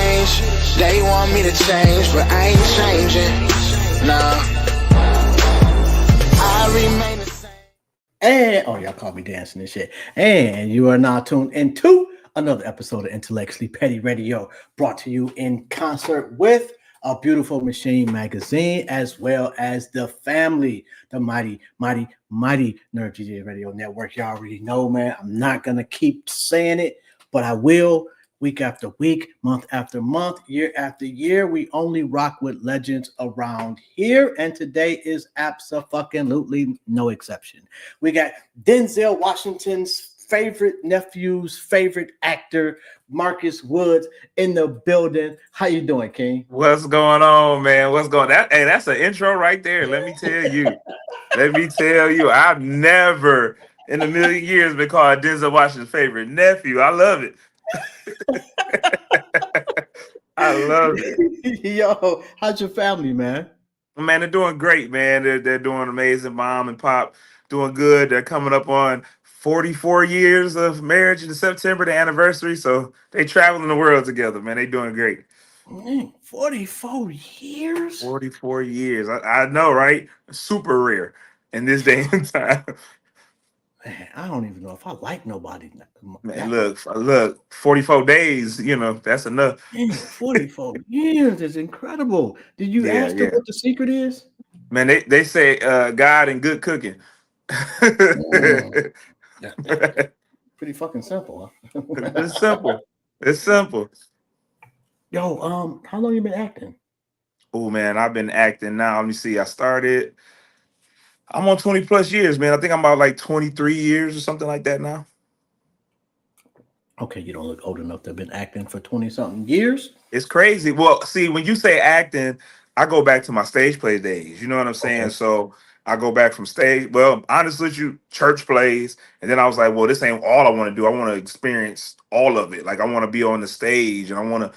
change. They want me to change, but I ain't changing. Nah, I remain the same. And y'all caught me dancing and shit. And you are now tuned into another episode of Intellectually Petty Radio, brought to you in concert with A Beautiful Machine magazine, as well as the family, the mighty Nerd GJ Radio Network. Y'all already know, man. I'm not gonna keep saying it, but I will. Week after week, month after month, year after year, we only rock with legends around here, and today is absolutely no exception. We got Denzel Washington's favorite nephew's favorite actor, Marcus Woods, in the building. How you doing, King? What's going on, man? What's going on? Hey, that's an intro right there. Let me tell you. I've never in a million years been called Denzel Washington's favorite nephew. I love it. I love it. Yo, how's your family, man? Man, they're doing great, man. They're doing amazing. Mom and pop doing good. They're coming up on 44 years of marriage in September, the anniversary. So they traveling the world together, man. They doing great. 44 years? 44 years. I know, right? Super rare in this day and time. Man, I don't even know if I like nobody. Man, look, 44 days, that's enough. Man, 44 years is incredible. Did you ask them what the secret is? Man, they say God and good cooking. Pretty fucking simple, huh? It's simple. Yo, how long you been acting? Oh man, I've been acting now. Let me see. I'm on 20 plus years, man. I think I'm about like 23 years or something like that now. Okay, you don't look old enough to have been acting for 20 something years. It's crazy. Well, see, when you say acting, I go back to my stage play days. You know what I'm saying? Okay. So I go back from stage. Well, honestly, church plays, and then I was like, well, this ain't all I want to do. I want to experience all of it. Like I want to be on the stage, and I want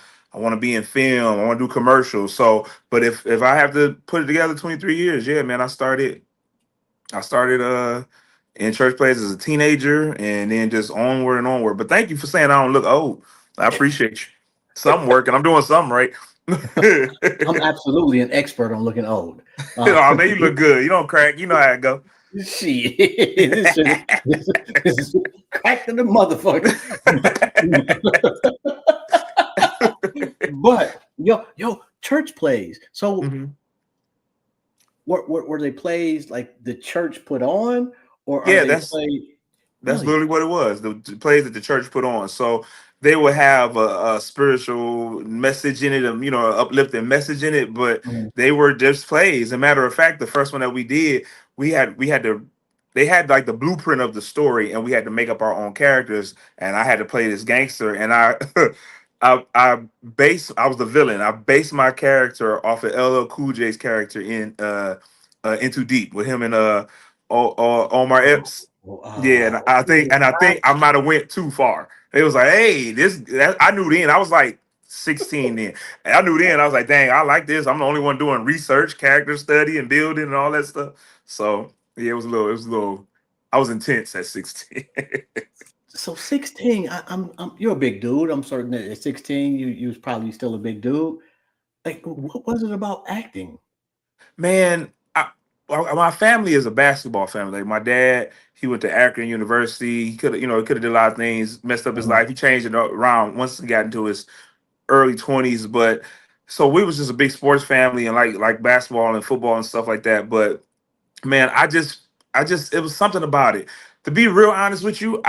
to be in film. I want to do commercials. So, but if I have to put it together, 23 years, yeah, man, I started in church plays as a teenager, and then just onward and onward. But thank you for saying I don't look old. I appreciate you. Something working. I'm doing something right. I'm absolutely an expert on looking old. Oh man, you look good. You don't crack. You know how it go. Shit, this is crack to the motherfucker. But yo, church plays. So were they plays like the church put on, or are they that's literally what it was. The plays that the church put on. So they would have a spiritual message in it, uplifting message in it, but they were just plays. As a matter of fact, the first one that we did, they had like the blueprint of the story, and we had to make up our own characters, and I had to play this gangster, and I was the villain. I based my character off of LL Cool J's character in Into Deep with him and Omar Epps. Yeah, and I think I might have went too far. It was like, hey, I knew then. I was like 16 then. And I knew then. I was like, dang, I like this. I'm the only one doing research, character study, and building and all that stuff. So yeah, it was a little. I was intense at 16. So 16, I'm you're a big dude. I'm certain that at 16 you was probably still a big dude. Like, what was it about acting? Man, my family is a basketball family. Like my dad, he went to Akron University. He could have did a lot of things, messed up his life. He changed it around once he got into his early 20s. But so we was just a big sports family and like basketball and football and stuff like that. But man, I just it was something about it. To be real honest with you,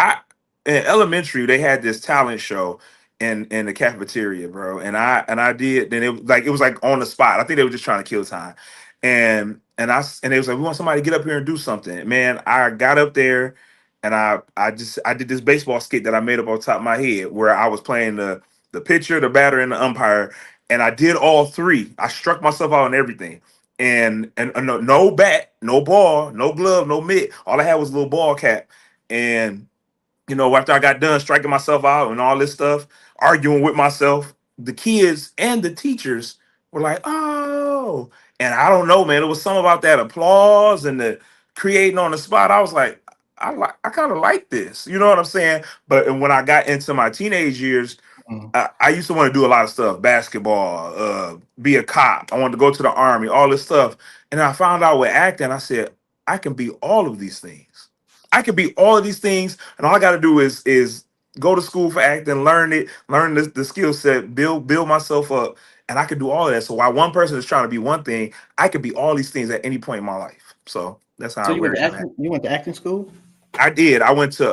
in elementary they had this talent show in the cafeteria, bro. And I did. Then it was like on the spot. I think they were just trying to kill time. And it was like, we want somebody to get up here and do something. Man, I got up there and I did this baseball skit that I made up on top of my head where I was playing the pitcher, the batter, and the umpire. And I did all three. I struck myself out on everything. And no bat, no ball, no glove, no mitt. All I had was a little ball cap. And after I got done striking myself out and all this stuff, arguing with myself, the kids and the teachers were like, oh. And I don't know, man. It was something about that applause and the creating on the spot. I was like, I kind of like this. You know what I'm saying? But when I got into my teenage years, Mm, I used to want to do a lot of stuff, basketball, be a cop. I wanted to go to the army, all this stuff. And I found out with acting, I said, I can be all of these things. I can be all of these things, and all I got to do is go to school for acting, learn it, learn the skill set, build myself up, and I can do all of that. So while one person is trying to be one thing, I could be all these things at any point in my life. So that's how so I you went wear to it. acting? You went to acting school? I did. I went to.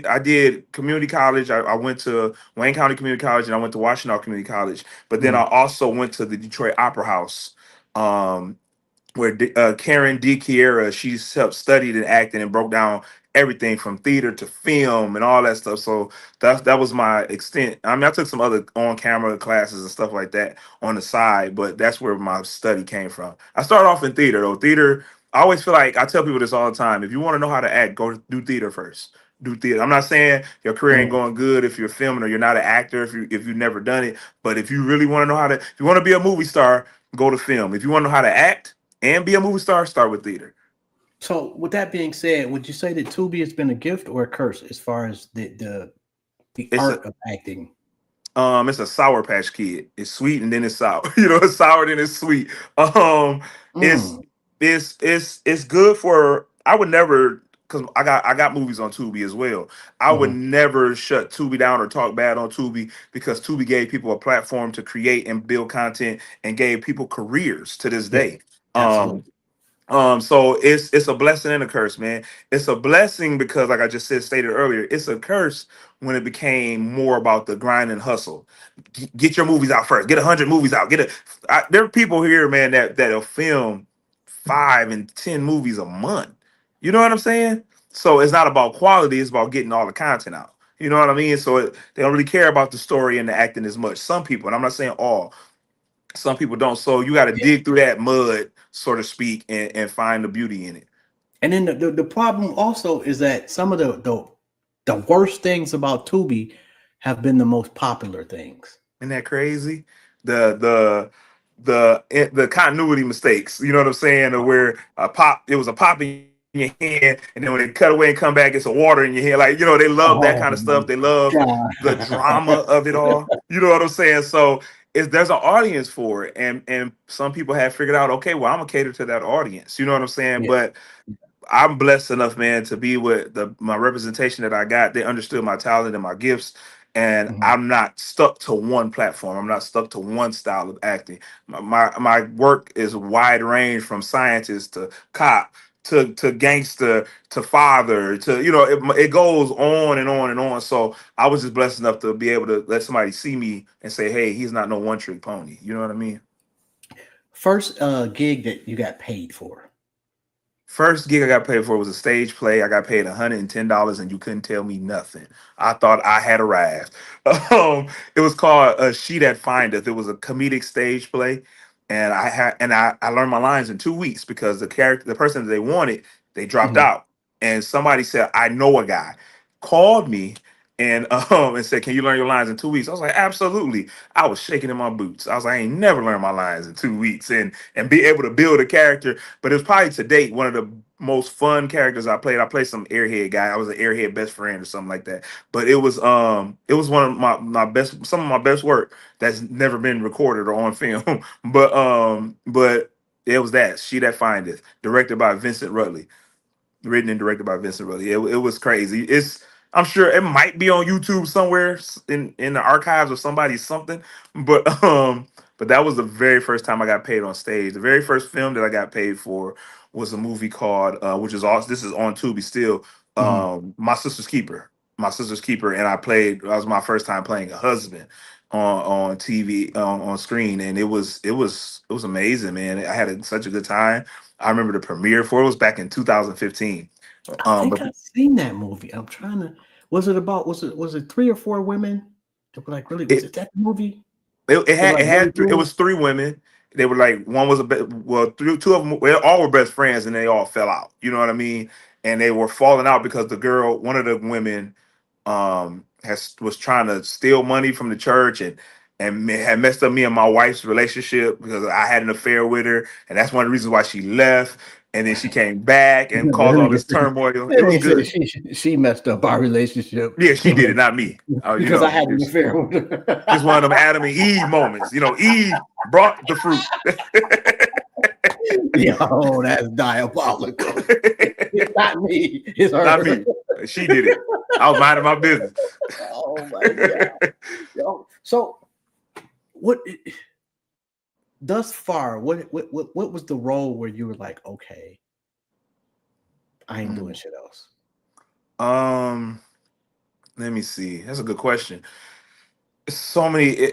I did community college. I went to Wayne County Community College, and I went to Washington Community College. But then I Mm, also went to the Detroit Opera House, um, where Karen D. Ciarah, she studied and acted and broke down everything from theater to film and all that stuff. So that was my extent. I mean, I took some other on camera classes and stuff like that on the side, but that's where my study came from. I started off in theater though. Theater. I always feel like I tell people this all the time. If you want to know how to act, go do theater first. Do theater. I'm not saying your career ain't mm. going good if you're filming or you're not an actor if you've never done it. But if you really want to know how to, if you want to be a movie star, go to film. If you want to know how to act and be a movie star, start with theater. So, with that being said, would you say that Tubi has been a gift or a curse as far as the It's a art of acting? it's a Sour Patch Kid. It's sweet and then it's sour. It's sour then it's sweet. Um, it's Mm, it's good for. I would never because I got movies on Tubi as well. I would mhm. never shut Tubi down or talk bad on Tubi because Tubi gave people a platform to create and build content and gave people careers to this Yeah, day. Um, absolutely. so it's a blessing and a curse, man. It's a blessing because, like I just stated earlier, it's a curse when it became more about the grind and hustle. Get your movies out first. Get 100 movies out. There are people here, man, that'll film 5 and 10 movies a month. You know what I'm saying? So it's not about quality; it's about getting all the content out. You know what I mean? So they don't really care about the story and the acting as much. Some people, and I'm not saying all, some people don't. So you got to Yeah. dig through that mud, so to speak, and find the beauty in it. And then the problem also is that some of the worst things about Tubi have been the most popular things. Isn't that crazy? The the the continuity mistakes. You know what I'm saying? Of where it was a pop in your hand, and then when they cut away and come back, it's a water in your hand. Like they love that kind of Oh stuff. They my love the god! drama of it all. You know what I'm saying? So there's an audience for it, and some people have figured out, okay, well, I'm gonna cater to that audience. You know what I'm saying? Yeah. But I'm blessed enough, man, to be with my representation that I got. They understood my talent and my gifts, and Mhm. I'm not stuck to one platform. I'm not stuck to one style of acting. My work is wide range from scientist to cop to gangster to father to it goes on and on and on. So I was just blessed enough to be able to let somebody see me and say, hey, he's not no one trick pony. You know what I mean? First gig that you got paid for. First gig I got paid for was a stage play. I got paid $110, and you couldn't tell me nothing. I thought I had arrived. It was called She That Findeth. It was a comedic stage play, and I learned my lines in 2 weeks because the person that they wanted, they dropped Mhm. out, and somebody said, I know a guy, called me and and said, can you learn your lines in 2 weeks? I was like, absolutely. I was shaking in my boots. I was like, I ain't never learned my lines in 2 weeks and be able to build a character. But it was probably to date one of the most fun characters I played. I played some airhead guy. I was an airhead best friend or something like that. But it was one of my best, some of my best work that's never been recorded or on film. But it was that She That Findeth, directed by Vincent Rutley, written and directed by Vincent Rutley. It was crazy. I'm sure it might be on YouTube somewhere in the archives of somebody's something, but but that was the very first time I got paid on stage. The very first film that I got paid for was a movie called which is also, this is on Tubi still, Mhm. My Sister's Keeper. My Sister's Keeper, and that was my first time playing a husband on TV, on screen, and it was amazing, man. I had such a good time. I remember the premiere for it was back in 2015. I think But I've seen that movie. I'm trying to. Was it three or four women that were like really? Was it it that movie? They were it like really had it good. was 3 women. They were like, one was two of them, well, all were best friends, and they all fell out. You know what I mean? And they were falling out because one of the women, has was trying to steal money from the church and had messed up me and my wife's relationship because I had an affair with her, and that's one of the reasons why she left. and then she came back and That caused all this nigga, turmoil. that It was nigga said good. she messed up our relationship Yeah, she did it, not me. Oh, because I had an affair with just one her. of them Adam and Eve moments. Eve brought the fruit. Yo, that's diabolical. It's not me. It's Not her. me. She did it. I was minding my business. Oh my god. Yo, so what? Thus far, what was the role where you were like, okay, I ain't doing shit else? um, Let me see. That's a good question. So many.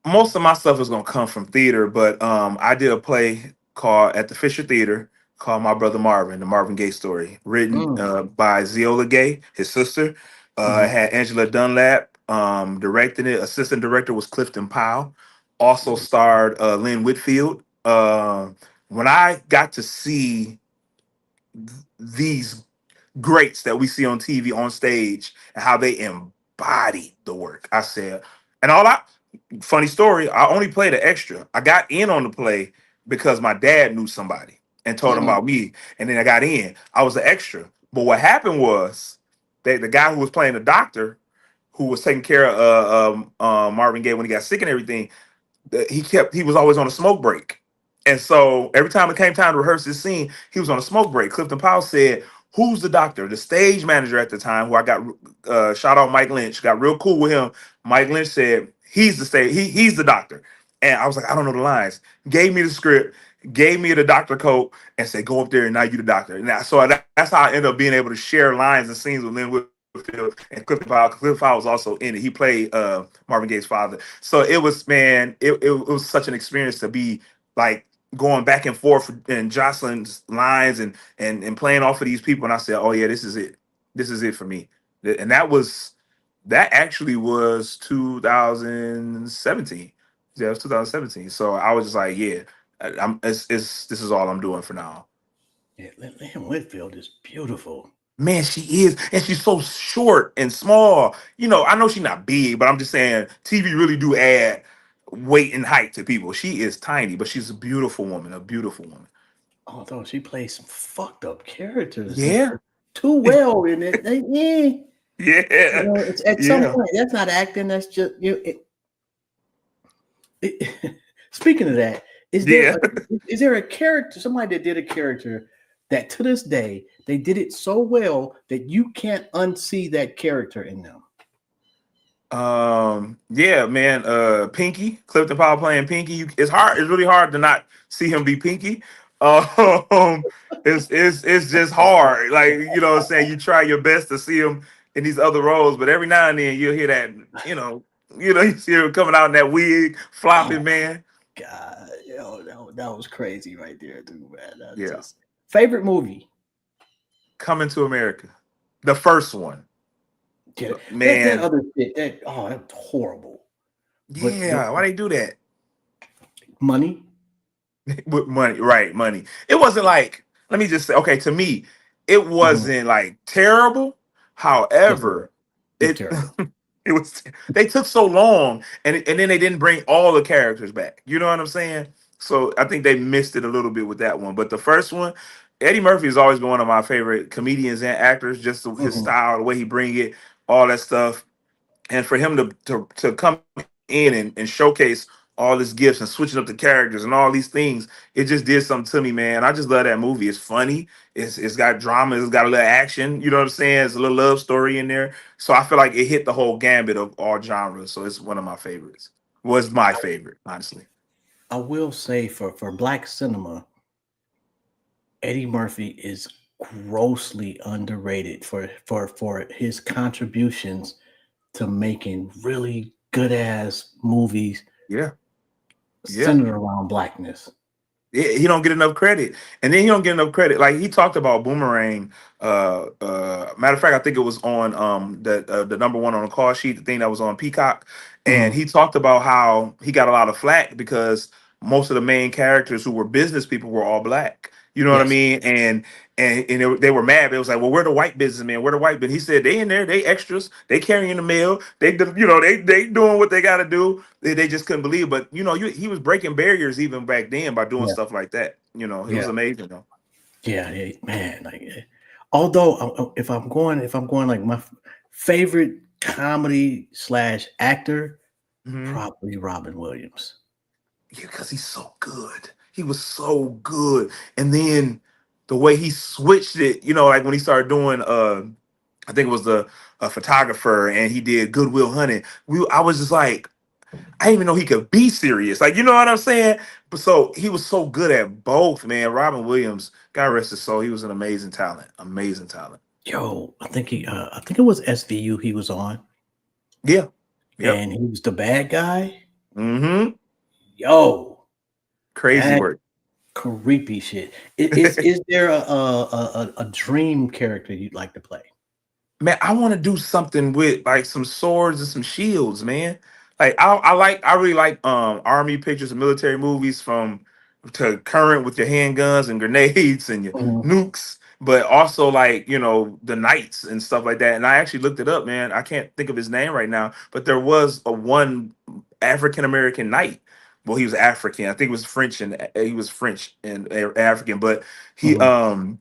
Most of my stuff is gonna come from theater, but I did a play called at the Fisher Theater called My Brother Marvin, the Marvin Gaye story, written Mm, by Zeola Gay, his sister. It mhm, had Angela Dunlap directing it. Assistant director was Clifton Powell. Also mm, starred Lynn Whitfield. When I got to see these greats that we see on TV on stage and how they embody the work. I said, and all I funny story, I only played an extra. I got in on the play because my dad knew somebody and told him mhm, about me. And then I got in. I was an extra. But what happened was the guy who was playing the doctor, who was taking care of Marvin Gaye when he got sick and everything, he was always on a smoke break. And so every time it came time to rehearse this scene, he was on a smoke break. Clifton Powell said, "Who's the doctor?" The stage manager at the time, who I got shout out Mike Lynch, got real cool with him. Mike Lynch said, "He's the he's the doctor." And I was like, "I don't know the lines." Gave me the script, gave me the doctor coat, and said, "Go up there and now you the doctor." And that's how I ended up being able to share lines and scenes with Lynn Whitfield and Clifton Powell. Clifton Powell was also in it. He played Marvin Gaye's father. So it was, man, it was such an experience to be like going back and forth and Jocelyn's lines and playing off of these people. And I said, "Oh yeah, this is it. This is it for me." And that actually was 2017. Yeah, it was 2017. So I was just like, yeah, it's this is all I'm doing for now. yeah, Lynn Whitfield is beautiful. Man, she is, and she's so short and small. I know she's not big, but I'm just saying TV really do add weight and height to people. She is tiny, but she's a beautiful woman, a beautiful woman. Although she plays some fucked up characters and Yeah, too well in it. yeah, It's at some yeah, point that's not acting. That's just speaking of that, yeah. is there a character, somebody that did a character that to this day they did it so well that you can't unsee that character in them? Yeah, man. Pinky, Clifton Powell playing Pinky. It's hard. It's really hard to not see him be Pinky. Um, it's just hard. Like, what I'm saying, you try your best to see him in these other roles, but every now and then you'll hear that. You see him coming out in that wig, flopping, Oh man. God, that was crazy right there, dude, man. That's Yeah, just favorite movie. Coming to America, the first one, Yeah, that man. other shit, that was horrible. But Yeah, why they do that? money, With money, right? Money. It wasn't like, let me just say, okay, to me, it mhm, wasn't like terrible. yes, it was. However, It was it terrible. it was, they took so long, and then they didn't bring all the characters back. You know what I'm saying? So I think they missed it a little bit with that one. But the first one, Eddie Murphy has always been one of my favorite comedians and actors. Just his Mhm. style, the way he bring it, all that stuff, and for him to come in and showcase all his gifts and switching up the characters and all these things, it just did something to me, man. I just love that movie. It's funny. It's got drama. It's got a little action. You know what I'm saying? It's a little love story in there. So I feel like it hit the whole gambit of all genres. So it's one of my favorites. Was my favorite, honestly. I will say for black cinema, Eddie Murphy is grossly underrated for his contributions to making really good ass movies Yeah, yeah. centered around blackness. He don't get enough credit, and then he don't get enough credit. Like he talked about Boomerang. Matter of fact, I think it was on the number one on the call sheet, the thing that was on Peacock, and Mhm. he talked about how he got a lot of flack because most of the main characters who were business people were all black. You know what I Yes. mean? And they were mad. It was like, well, we're the white businessmen. We're the white. But he said they in there, they extras. They carrying the mail. They doing what they got to do. They just couldn't believe. But he was breaking barriers even back then by doing Yeah. stuff like that. He was Yeah. amazing though. Yeah, man. Like, although if I'm going like my favorite comedy slash actor, Hmm. probably Robin Williams. Yeah, because he's so good. He was so good. And then the way he switched it, like when he started doing I think it was the a photographer and he did Goodwill Hunting. I was just like, I didn't even know he could be serious. Like, you know what I'm saying? But so he was so good at both, man. Robin Williams, God rest his soul, he was an amazing talent. Amazing talent. Yo, I think it was SVU he was on, Yeah. Yep. and he was the bad guy. Mm-hmm. Yo, Crazy that work. creepy shit. Is there a dream character you'd like to play? Man, I want to do something with like some swords and some shields, man. Like I really like army pictures and military movies from to current with your handguns and grenades and your Mhm, nukes, but also like, the knights and stuff like that. And I actually looked it up, man. I can't think of his name right now, but there was a one African American knight. Well, he was African. I think it was French and he was French and African, but he mhm.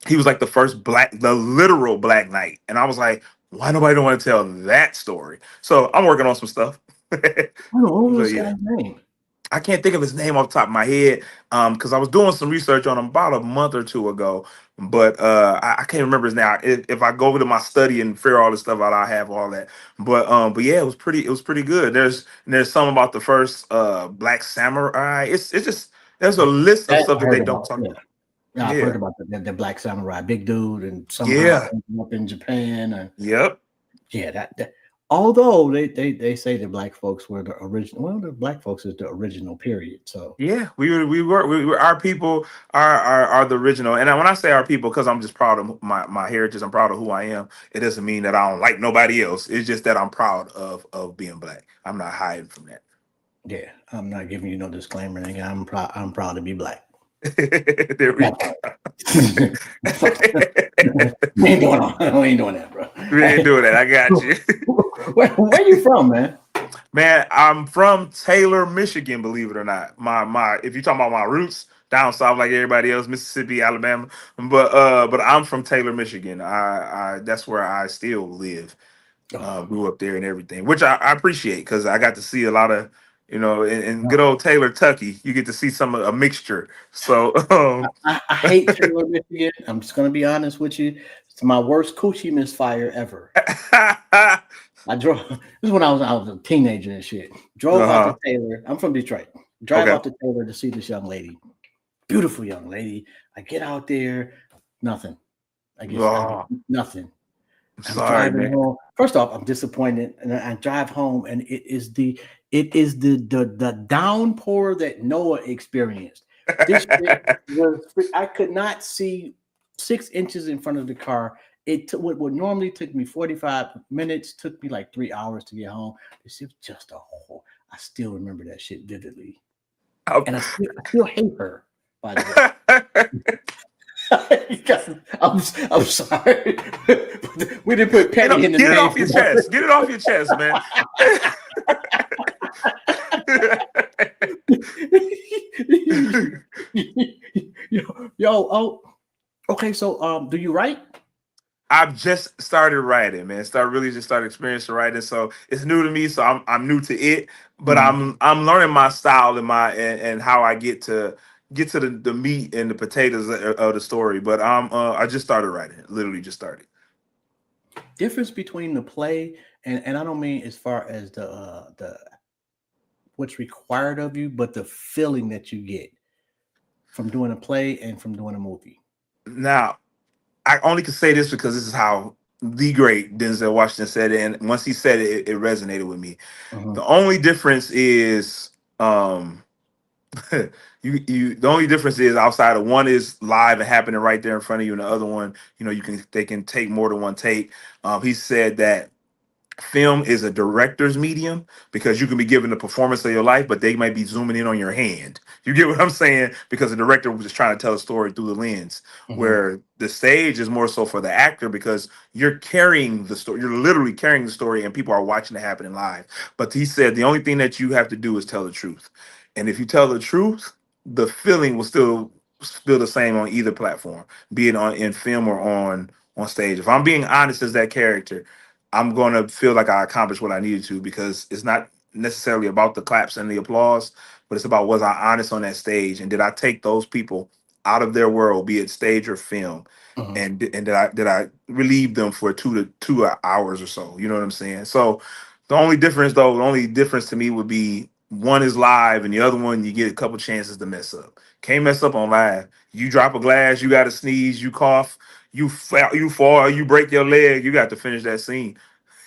he was like the first the literal Black Knight, and I was like, why nobody don't want to tell that story? So I'm working on some stuff. What So was this yeah, guy's name? I can't think of his name off the top of my head, because I was doing some research on him about a month or two ago, but I can't remember his name. If I go over to my study and figure all this stuff out, I have all that. But yeah, it was pretty good. There's some about the first Black Samurai. It's just there's a list of That stuff I that they heard don't about. talk Yeah, about. yeah, I've heard Yeah, about the Black Samurai, big dude, and somehow yeah, ended up in Japan. And yep. yeah, that although they say the black folks were the original. Well, the black folks is the original. Period. So Yeah, we were our people are the original. And when I say our people, because I'm just proud of my heritage, I'm proud of who I am. It doesn't mean that I don't like nobody else. It's just that I'm proud of being Black. I'm not hiding from that. yeah, I'm not giving you no disclaimer, nigga. I'm proud to be black. There we That go. part. we ain't doing we ain't doing that, bro. We ain't Hey, doing that. I got you. where you from, man? Man, I'm from Taylor, Michigan, believe it or not. My if you're talking about my roots, down south like everybody else, Mississippi, Alabama. But I'm from Taylor, Michigan. I that's where I still live. Oh, Grew up there and everything, which I appreciate because I got to see a lot of, in no. good old Taylor, Tucky, you get to see a mixture. So, I hate Taylor, Michigan. I'm just gonna be honest with you. It's my worst coochie misfire ever. I drove. This is when I was a teenager and shit. Drove out to uh-huh. Taylor. I'm from Detroit. Drive Okay. out to Taylor to see this young lady, beautiful young lady. I get out there, nothing. I get Oh, nothing. I'm I'm sorry, driving man. home. First off, I'm disappointed, and I drive home, and it is the downpour that Noah experienced. This shit was. I could not see 6 inches in front of the car. What normally took me 45 minutes took me like 3 hours to get home. This shit was just a whole. I still remember that shit vividly, and I still hate her. By the way. I'm sorry. We didn't put petty in the Get it name off for your chest. Get it off your chest, man. Oh, okay. So, do you write? I've just started writing, man. Really just started experiencing writing, so it's new to me. So I'm new to it, but Mhm. I'm learning my style and and how I get to the meat and the potatoes of the story. But I just started writing, literally just started. Difference between the play and I don't mean as far as the what's required of you, but the feeling that you get from doing a play and from doing a movie. Now I only can say this because this is how the great Denzel Washington said it, and once he said it, it resonated with me. Mhm. The only difference is the only difference is outside of one is live and happening right there in front of you, and the other one, they can take more than one take. He said that film is a director's medium because you can be given the performance of your life, but they might be zooming in on your hand. You get what I'm saying? Because the director was just trying to tell a story through the lens, Mhm. where the stage is more so for the actor because you're carrying the story. You're literally carrying the story, and people are watching it happen live. But he said the only thing that you have to do is tell the truth, and if you tell the truth, the feeling will still. feel the same on either platform, be it on in film or on stage. If I'm being honest as that character, I'm gonna feel like I accomplished what I needed to, because it's not necessarily about the claps and the applause, but it's about, was I honest on that stage, and did I take those people out of their world, be it stage or film, Mhm. and did I relieve them for 2 hours or so? You know what I'm saying? So the only difference to me would be, one is live and the other one you get a couple chances to mess up. Can't mess up on live. You drop a glass, you got to sneeze, you cough, you fall, you break your leg, you got to finish that scene,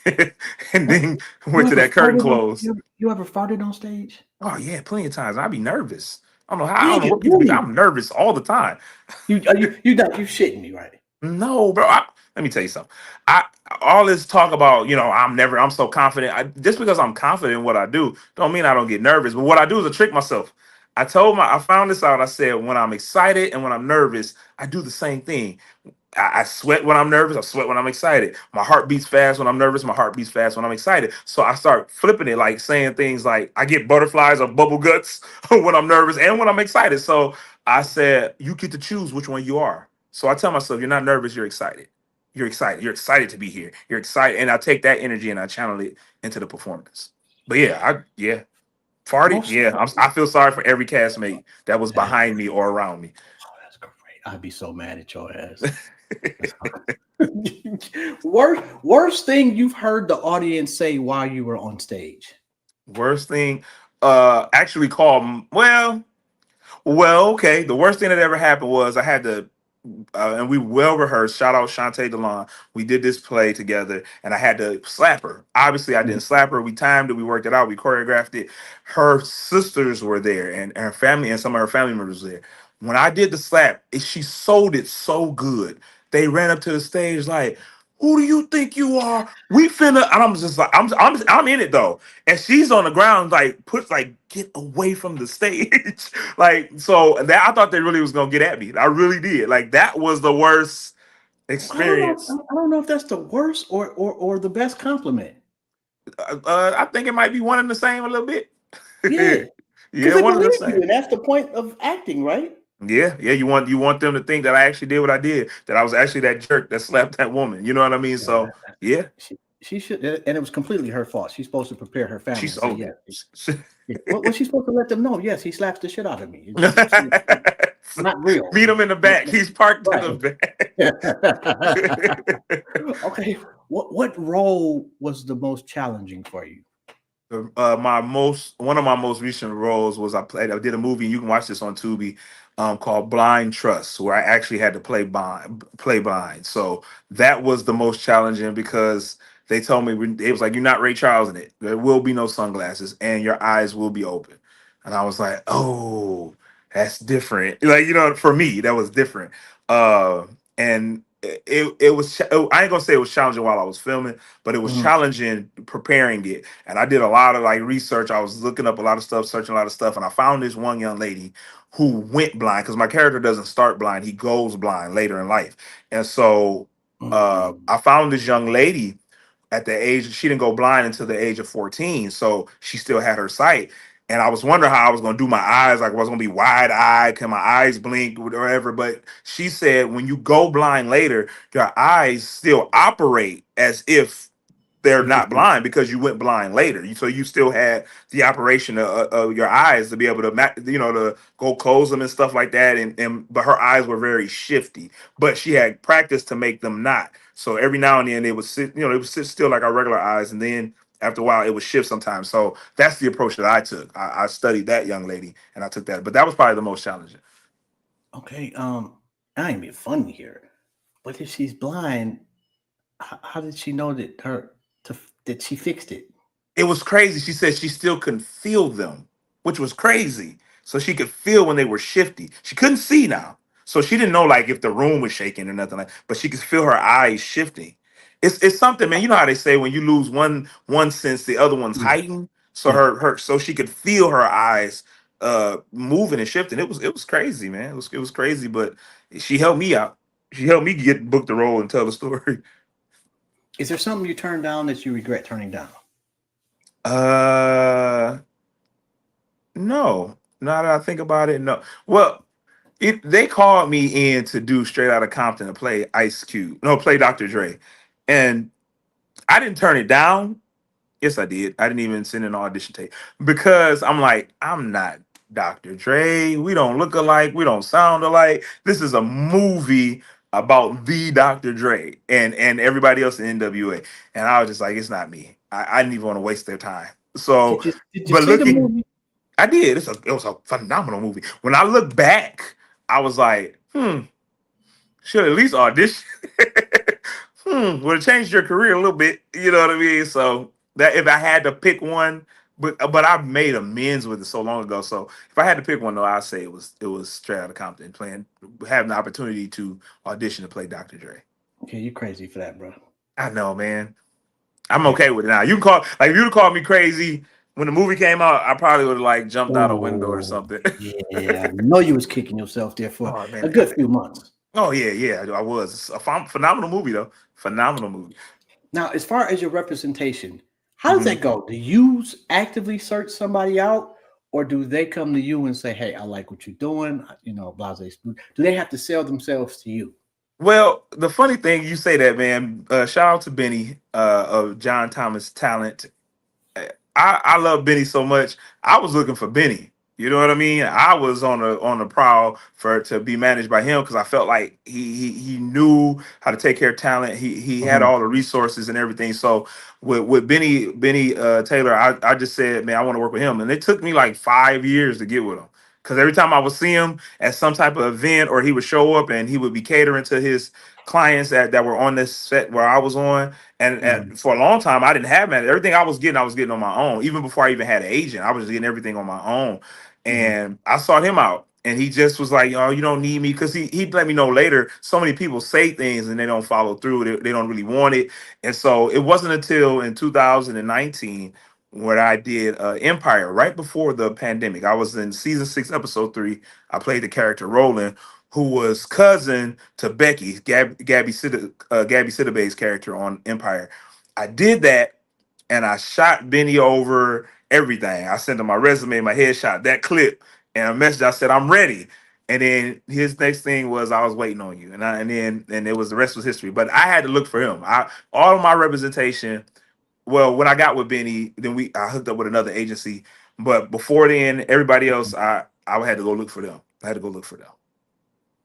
and What then you went to ever that curtain farted on close. you ever farted on stage? Oh yeah, plenty of times. I'd be nervous. I don't know Nigga, what people think. really? I'm nervous all the time. You shitting me, right? No, bro. Let me tell you something. I All this talk about, I'm so confident. Just because I'm confident in what I do, don't mean I don't get nervous. But what I do is I trick myself. I found this out. I said, when I'm excited and when I'm nervous, I do the same thing. I sweat when I'm nervous. I sweat when I'm excited. My heart beats fast when I'm nervous. My heart beats fast when I'm excited. So I start flipping it, like saying things like, I get butterflies or bubble guts when I'm nervous and when I'm excited. So I said, you get to choose which one you are. So I tell myself, you're not nervous, you're excited. You're excited. You're excited to be here. You're excited. And I take that energy and I channel it into the performance. But yeah, farted. Most Yeah, I feel sorry for every castmate that was that, behind me or around me. that's great. I'd be so mad at your ass. Worst thing you've heard the audience say while you were on stage. Worst thing, actually called, okay. The worst thing that ever happened was I had to, and we well rehearsed. Shout out Shantae Delon. We did this play together, and I had to slap her. Obviously, I didn't slap her. We timed it. We worked it out. We choreographed it. Her sisters were there, and her family, and some of her family members were there. When I did the slap, she sold it so good. They ran up to the stage like, "Who do you think you are? We finna." And I'm just like, I'm in it though, and she's on the ground like, get away from the stage. Like, so that, I thought they really was gonna get at me. I really did. Like, that was the worst I don't know. experience. I don't know if that's the worst or the best compliment. I think it might be one and the same a little bit. Yeah, because Yeah, they one and the believe you, same. and that's the point of acting, right? Yeah. You want them to think that I actually did what I did. That I was actually that jerk that slapped that woman. You know what I mean? Yeah, So yeah, she should, and it was completely her fault. She's supposed to prepare her she family and say, sold yes. it. Yeah. What was she supposed to let them know? Yes, he slaps the shit out of me. It's not real. Meet him in the back. He's parked in Right. the back. Okay. What role was the most challenging for you? One of my most recent roles was I did a movie. You can watch this on Tubi, called Blind Trust, where I actually had to play blind. So that was the most challenging, because they told me, it was like, you're not Ray Charles in it. There will be no sunglasses and your eyes will be open. And I was like, oh, that's different. Like, for me, that was different. And it was, I ain't gonna say it was challenging while I was filming, but it was Mhm. challenging preparing it. And I did a lot of like research. I was looking up a lot of stuff, searching a lot of stuff, and I found this one young lady who went blind, because my character doesn't start blind; he goes blind later in life. And so Mhm. I found this young lady at the age, she didn't go blind until the age of 14, so she still had her sight. And I was wondering how I was going to do my eyes, like, was going to be wide eyed, can my eyes blink, whatever. But she said, when you go blind later, your eyes still operate as if they're You can not see. blind, because you went blind later. So you still had the operation of your eyes to be able to, to go close them and stuff like that. But her eyes were very shifty, but she had practice to make them not. So every now and then they would sit, they would sit still like our regular eyes, and then after a while it would shift sometimes. So that's the approach that I took. I studied that young lady and I took that, but that was probably the most challenging. Okay. I ain't being funny here, but if she's blind, how did she know that she fixed it? It was crazy. She said she still couldn't feel them, which was crazy. So she could feel when they were shifty. She couldn't see now. So she didn't know like if the room was shaking or nothing like, but she could feel her eyes shifting. It's something, man. You know how they say when you lose one sense, the other one's Yeah. heightened. So Yeah. her so she could feel her eyes moving and shifting. It was crazy, man. It was crazy, but she helped me out. She helped me get book the role and tell the story. Is there something you turned down that you regret turning down? Uh no. Now that I think about it, no. Well, They called me in to do Straight Outta Compton to play Ice Cube, no, play Dr. Dre, and I didn't turn it down. Yes, I did. I didn't even send an audition tape because I'm like, I'm not Dr. Dre. We don't look alike. We don't sound alike. This is a movie about the Dr. Dre and everybody else in NWA. And I was just like, it's not me. I didn't even want to waste their time. So, Did you but see the looking, movie? I did. It was a phenomenal movie. When I look back, I was like, should at least audition. Would have changed your career a little bit. You know what I mean? So that if I had to pick one, but I made amends with it so long ago. So if I had to pick one, though, I'd say it was Straight Outta Compton having the opportunity to audition to play Dr. Dre. Okay, you crazy for that, bro. I know, man. I'm Okay. okay with it now. You can call like if you'd called me crazy when the movie came out, I probably would have like jumped out a window or Oh, something. yeah. I know you was kicking yourself there for Oh a man, good few months. oh yeah, I was. It's a phenomenal movie though. Phenomenal movie. Now, as far as your representation, how does hmm that go? Do you actively search somebody out, or do they come to you and say, "Hey, I like what you're doing," blase? Do they have to sell themselves to you? Well, the funny thing you say that, man. Shout out to Benny of John Thomas Talent. I love Benny so much. I was looking for Benny. You know what I mean? I was on the prowl for to be managed by him because I felt like he knew how to take care of talent. He had Mhm, all the resources and everything. So with Benny Taylor, I just said, man, I want to work with him. And it took me like 5 years to get with him. Because every time I would see him at some type of event or he would show up and he would be catering to his clients that were on this set where I was on, mhm, and for a long time, I didn't have man. Everything I was getting on my own. Even before I even had an agent, I was getting everything on my own. mhm, And I sought him out, and he just was like, "Oh, you don't need me," because he let me know later. So many people say things and they don't follow through. They don't really want it. And so it wasn't until in 2019 where I did Empire right before the pandemic. I was in season 6, episode 3. I played the character Roland, who was cousin to Becky, Gabby Sidibe's character on Empire. I did that, and I shot Benny over everything. I sent him my resume, my headshot, that clip, and a message. I said, "I'm ready." And then his next thing was, "I was waiting on you," and it was the rest was history. But I had to look for him. I all of my representation. Well, when I got with Benny, then I hooked up with another agency. But before then, everybody else, I had to go look for them. I had to go look for them.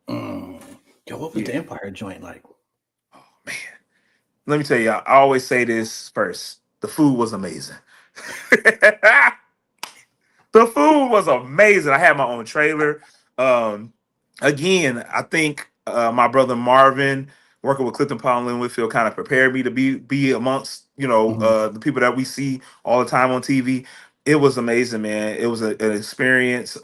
mm. Yo, what was the Yeah. Empire joint like? Oh man. Let me tell you, I always say this first. The food was amazing. The food was amazing. I had my own trailer. Um, Again, I think my brother Marvin working with Clifton Powell and Whitfield kind of prepared me to be amongst Mhm, the people that we see all the time on TV. It was amazing, man. It was an experience.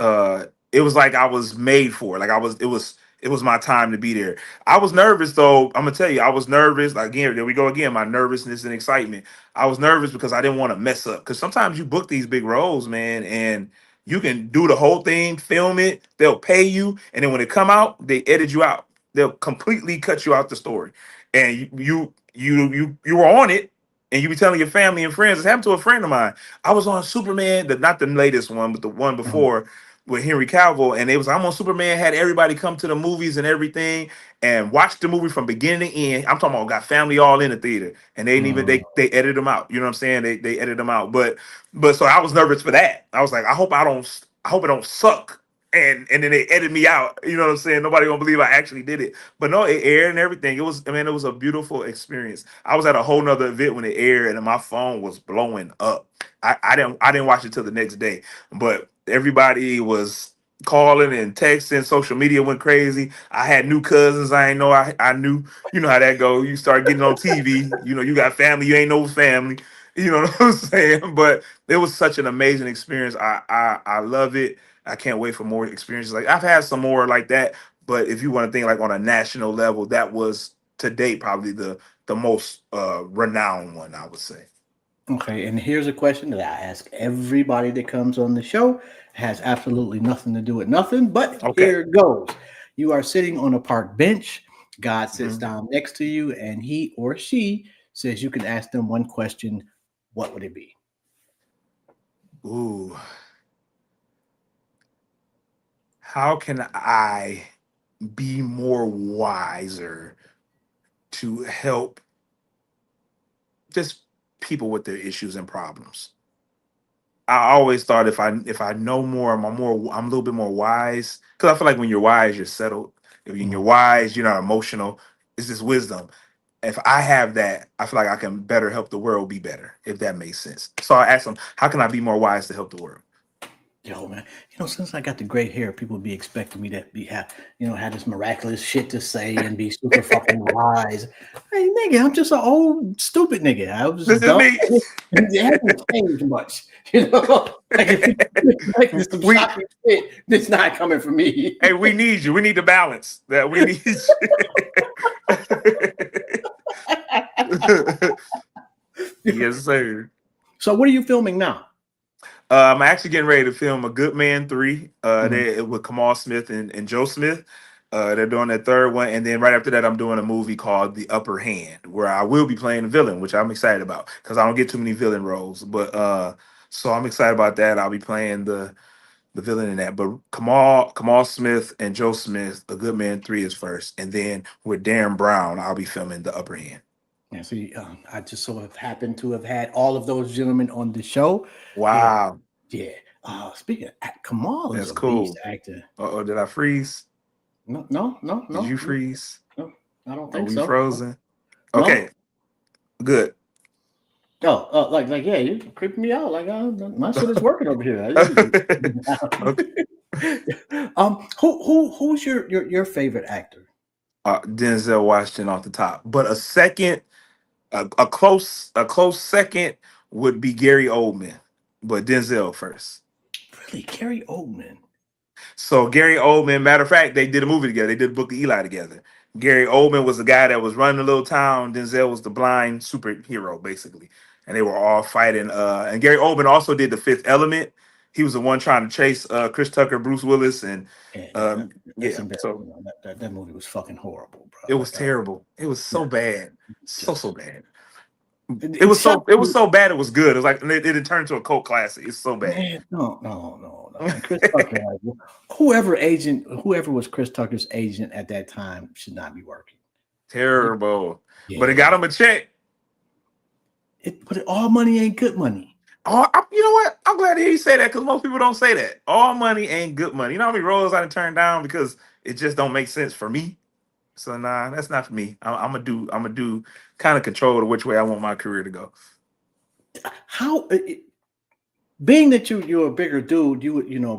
It was like I was made for it. Like I was. It was my time to be there. I was nervous though. I'm gonna tell you, I was nervous. Like, again, there we go again. My nervousness and excitement. I was nervous because I didn't want to mess up. Because sometimes you book these big roles, man, and you can do the whole thing, film it, they'll pay you, and then when it come out, they edit you out. They'll completely cut you out the story. And you were on it, and you be telling your family and friends. It happened to a friend of mine. I was on Superman, not the latest one, but the one mhm, before with Henry Cavill, and it was I'm on Superman, had everybody come to the movies and everything and watch the movie from beginning to end. I'm talking about got family all in the theater, and they didn't even mhm, they edited them out. You know what I'm saying? They edited them out, but so I was nervous for that. I was like, I hope it don't suck. And then they edit me out. You know what I'm saying? Nobody gonna believe I actually did it. But no, it aired and everything. It was, I mean, it was a beautiful experience. I was at a whole nother event when it aired, and my phone was blowing up. I didn't watch it till the next day, but everybody was calling and texting. Social media went crazy. I had new cousins I ain't know I knew. You know how that go. You start getting on TV. You know you got family you ain't know family. You know what I'm saying? But it was such an amazing experience. I love it. I can't wait for more experiences. Like I've had some more like that, but if you want to think like on a national level, that was to date probably the most renowned one, I would say. Okay, and here's a question that I ask everybody that comes on the show. Has absolutely nothing to do with nothing, but Okay. here it goes. You are sitting on a park bench. God sits Mhm. down next to you, and he or she says you can ask them one question. What would it be? Ooh. how can I be more wiser to help just people with their issues and problems? I always thought if I know more, I'm a little bit more wise. Because I feel like when you're wise, you're settled. If you're Mhm. wise, you're not emotional. It's just wisdom. If I have that, I feel like I can better help the world be better, if that makes sense. So I asked him, how can I be more wise to help the world? Yo, man, since I got the gray hair, people be expecting me to have this miraculous shit to say and be super fucking wise. Hey, nigga, I'm just an old stupid nigga. I was This is dumb. me. It hasn't changed much, you know. Like if you expect some we shocking shit, it's not coming from me. Hey, we need you. We need the balance. That we need you. Yes, sir. So, what are you filming now? I'm actually getting ready to film A Good Man 3. Mhm. They with Kamal Smith and Joe Smith. They're doing that third one, and then right after that, I'm doing a movie called The Upper Hand, where I will be playing the villain, which I'm excited about because I don't get too many villain roles. But so I'm excited about that. I'll be playing the villain in that. But Kamal Smith and Joe Smith, A Good Man 3 is first, and then with Darren Brown, I'll be filming The Upper Hand. Yeah, see, I just sort of happened to have had all of those gentlemen on the show. And Wow, yeah, speaking of Kamal is that's a beast cool. actor. Oh, did I freeze? No, no, no, Did you no, freeze? no, I don't Are think we so. frozen? No. Okay, good. Oh, yeah, you creeping me out. Like, my shit is working over here. Okay. Who's your favorite actor? Denzel Washington off the top, but a second, a close second would be Gary Oldman, but Denzel first. Really, Gary Oldman. So Gary Oldman, matter of fact, they did a movie together. They did Book of Eli together. Gary Oldman was the guy that was running the little town. Denzel was the blind superhero, basically, and they were all fighting. And Gary Oldman also did The Fifth Element. He was the one trying to chase Chris Tucker, Bruce Willis, and Yeah, that's yeah. embarrassing. So That movie was fucking horrible, bro. it was Like, terrible. It was yeah, so bad, so just bad. It was except so it was so bad. It was good. It was like it had turned to a cult classic. It's so bad. man, no, no, no, no. And Chris Tucker, like, whoever was Chris Tucker's agent at that time should not be working. Terrible. But it got Yeah, him a check. but all money ain't good money. Oh, you know what? I'm glad to hear you say that because most people don't say that. All money ain't good money. You know how many roles I done turned down because it just don't make sense for me. So nah, that's not for me. I'm gonna do kind of control to which way I want my career to go. How being that you're a bigger dude,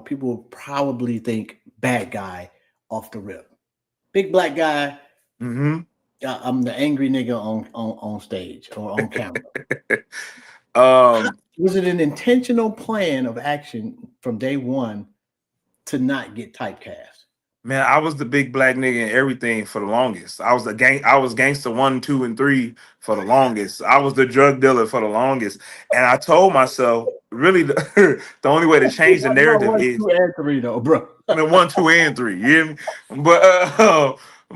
people would probably think bad guy off the rip. Big black guy. Hmm. I'm the angry nigga on stage or on camera. um, Was it an intentional plan of action from day one to not get typecast? Man, I was the big black nigga in everything for the longest. I was the gang. I was gangster 1, 2, and 3 for the longest. I was the drug dealer for the longest. And I told myself, really, the only way to change the No, narrative one, is two, and three though, bro. the 1, 2, and 3. You hear me?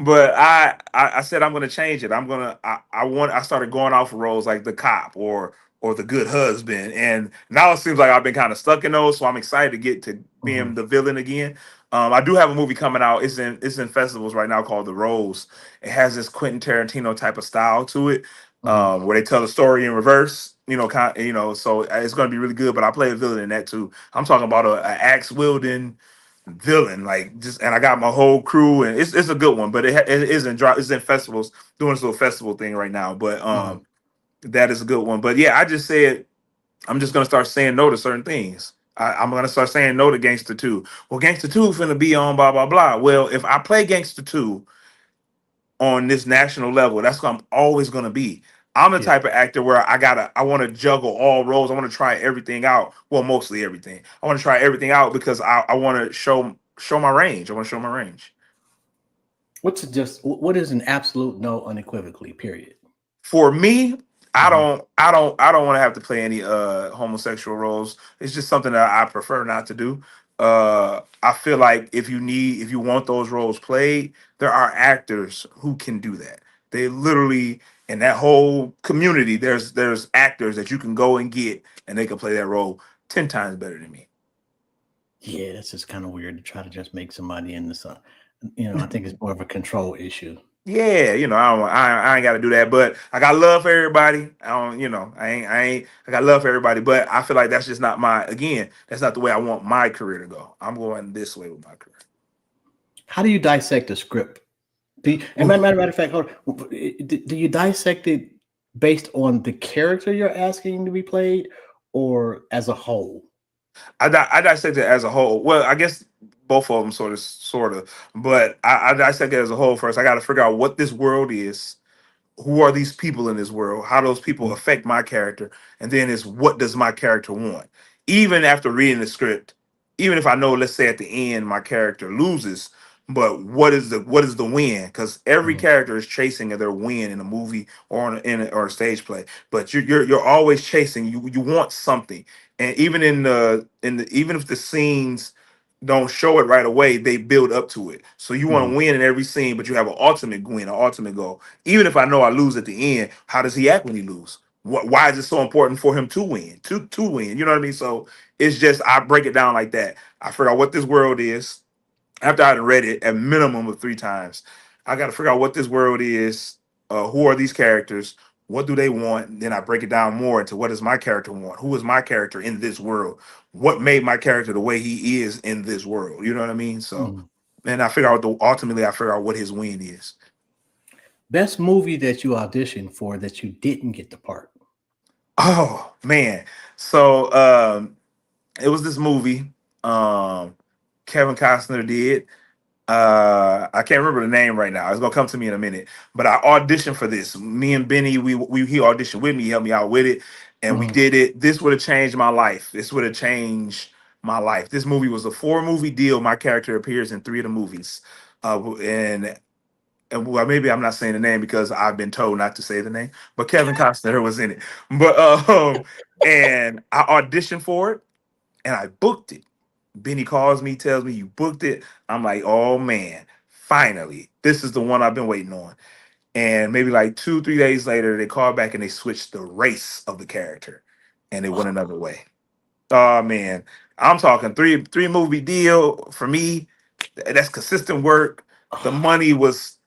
But I said I'm gonna change it. I started going off of roles like the cop or the good husband, and now it seems like I've been kind of stuck in those. So I'm excited to get to being Mhm, the villain again. I do have a movie coming out. It's in festivals right now called The Rose. It has this Quentin Tarantino type of style to it, mhm. where they tell the story in reverse. So it's going to be really good. But I play a villain in that too. I'm talking about a axe wielding villain, like just, and I got my whole crew, and it's a good one. But it is in it's in festivals, doing this little festival thing right now. But Mhm. that is a good one. But yeah, I just said I'm just gonna start saying no to certain things. I'm gonna start saying no to Gangster 2. Well, Gangster 2 is gonna be on blah blah blah. Well, if I play Gangster 2 on this national level, that's what I'm always gonna be. I'm the Yeah. type of actor where I want to juggle all roles. I want to try everything out. Well, mostly everything. I want to try everything out because I want to show my range. I want to show my range. What is an absolute no unequivocally, period? For me, I Mhm. don't I don't I don't want to have to play any homosexual roles. It's just something that I prefer not to do. I feel like if you want those roles played, there are actors who can do that. They literally, in that whole community, there's actors that you can go and get and they can play that role 10 times better than me. Yeah, that's just kind of weird to try to just make somebody in the sun. I think it's more of a control issue. Yeah, I ain't got to do that, but I got love for everybody. I don't, I got love for everybody, but I feel like that's just not again, that's not the way I want my career to go. I'm going this way with my career. How do you dissect a script? And matter of fact, hold on, do you dissect it based on the character you're asking to be played, or as a whole? I dissect it as a whole. Well, I guess both of them sort of, but I dissect it as a whole first. I got to figure out what this world is, who are these people in this world, how those people Mm, affect my character, and then it's what does my character want. Even after reading the script, even if I know, let's say at the end my character loses, but what is the win? Because every mm, character is chasing their win in a movie or or a stage play, but you're always chasing. You want something, and even if the scenes don't show it right away, they build up to it. So you want mm, to win in every scene, but you have an ultimate win, an ultimate goal. Even if I know I lose at the end, how does he act when he lose? Why is it so important for him to win? To win, you know what I mean? So it's just I break it down like that. I figure out what this world is after I'd read it a minimum of 3 times. I got to figure out what this world is. Who are these characters? What do they want? And then I break it down more into what does my character want? Who is my character in this world? What made my character the way he is in this world? You know what I mean? So, mm. and I figure out ultimately I figure out what his win is. Best movie that you auditioned for that you didn't get the part. Oh man. So it was this movie Kevin Costner did. I can't remember the name right now. It's gonna come to me in a minute. But I auditioned for this. Me and Benny, we he auditioned with me, he helped me out with it, and we Mm, did it. This would have changed my life. This would have changed my life. This movie was a 4 movie deal. My character appears in 3 of the movies. Well, maybe I'm not saying the name because I've been told not to say the name, but Kevin Costner was in it. But and I auditioned for it and I booked it. Benny calls me, tells me you booked it. I'm like, oh man, finally, this is the one I've been waiting on. And maybe like 2, 3 days later, they call back and they switched the race of the character, and it went another way. Oh man, I'm talking three movie deal for me. That's consistent work. The money was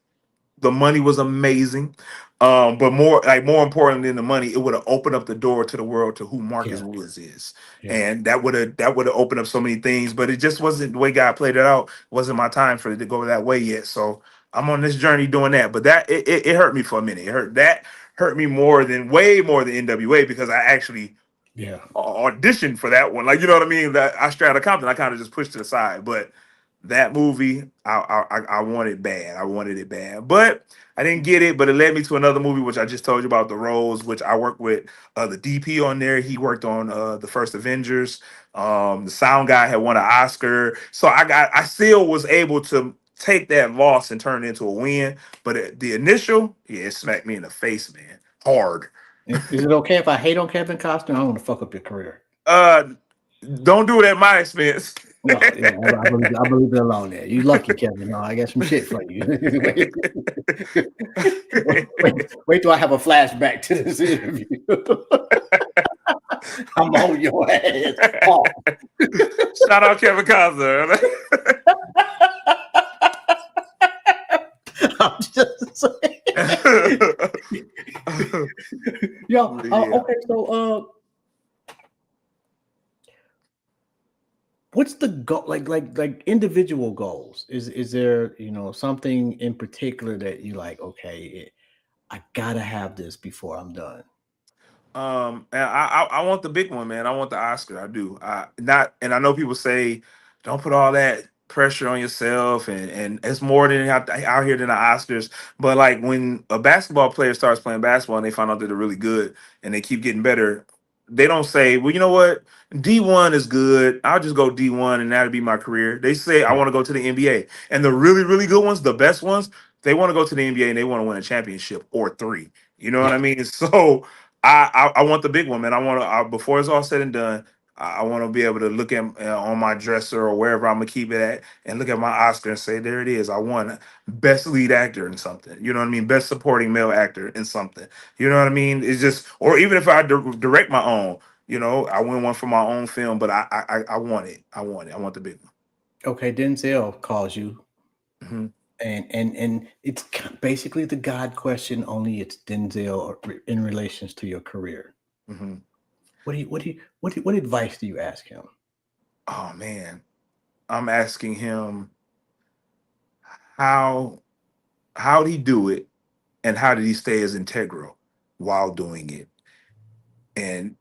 the money was amazing. But more important than the money, it would have opened up the door to the world to who Marcus yeah, Woods is. yeah, And that would have opened up so many things, but it just wasn't the way God played it out. It wasn't my time for it to go that way yet. So I'm on this journey doing that. But it hurt me for a minute. Hurt me way more than NWA because I actually yeah. auditioned for that one. Like, you know what I mean? That I Strata Compton, I kind of just pushed to the side. But that movie, I wanted bad. I wanted it bad, but I didn't get it. But it led me to another movie, which I just told you about, The Rose, which I worked with the DP on there. He worked on the first Avengers. The sound guy had won an Oscar, so I still was able to take that loss and turn it into a win. But the initial, yeah, it smacked me in the face, man, hard. Is it okay if I hate on Kevin Costner? I don't want to fuck up your career. Uh, don't do it at my expense. No, yeah, I believe it alone there. You lucky, Kevin. No, I got some shit for you. wait till I have a flashback to this interview. I'm on your ass. Oh, Shout out Kevin Costner. I'm just saying. Yo, Yeah. okay, so what's the goal? Like individual goals? Is there something in particular that you like? Okay, I gotta have this before I'm done. And I want the big one, man. I want the Oscar. I do. And I know people say, don't put all that pressure on yourself, and it's more than out here than the Oscars. But like when a basketball player starts playing basketball and they find out that they're really good and they keep getting better, they don't say, well, you know what, D1 is good. I'll just go D1 and that'll be my career. They say I Yeah, want to go to the NBA, and the really really good ones, the best ones, they want to go to the NBA and they want to win a championship or 3. You know what yeah, I mean? So. I want the big one, man. I want to before it's all said and done. I want to be able to look at on my dresser or wherever I'm gonna keep it at, and look at my Oscar and say, "There it is. I won best lead actor in something." You know what I mean? Best supporting male actor in something. You know what I mean? It's just, or even if I direct my own. I win one for my own film, but I want it. I want it. I want the big one. Okay, Denzel calls you, Hmm. and it's basically the God question. Only it's Denzel in relations to your career. Hmm. What advice do you ask him? Oh man, I'm asking him how how did he do it, and how did he stay as integral while doing it? And